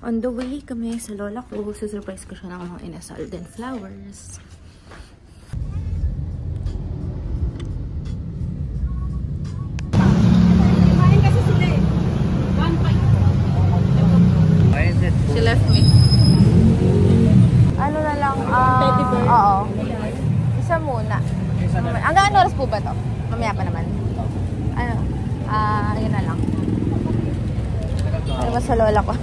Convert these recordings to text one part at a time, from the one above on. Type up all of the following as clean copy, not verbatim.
On the way kami sa lola ko, susurprise ko siya ng mga inasal, then flowers. She left me. Ano na lang, oo. Isa muna. Hanggang ano oras po ba to? Mamaya pa naman. Ano? Yun na lang. Ano ba sa lola ko?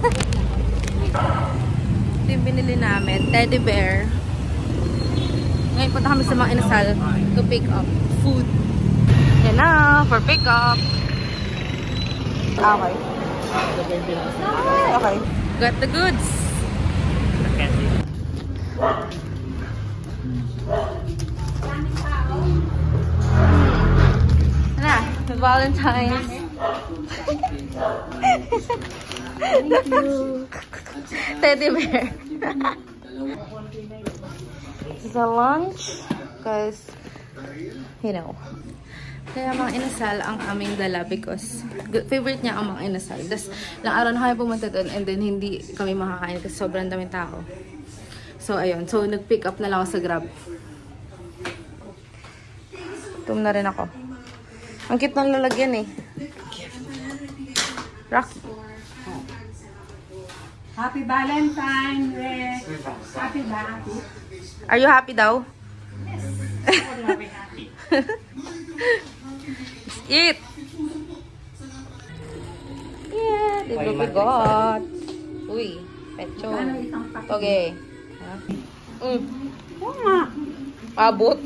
Ito yung binili namin. Teddy bear. Ngayon punta kami sa mga inasal to pick up food. Yan na, for pick up. Okay. Okay. Got the goods. Na, the Valentine's. Thank you. Teddy bear. Sa lunch, because, you know, kaya mga inasal ang aming dala because favorite niya ang mga inasal. Tapos, lang araw na kami pumunta doon and then hindi kami makakain kasi sobrang daming tao. So, ayun. So, nag-pick up na lang ako sa Grab. Tum na rin ako. Ang cute ng lalagyan eh. Rocky. Happy Valentine, Rick. Happy Valentine. Are you happy daw? Yes. I'm happy. Eat! Yeah, di ba bigot? Uy, pecho. Okay. Oo nga. Abot.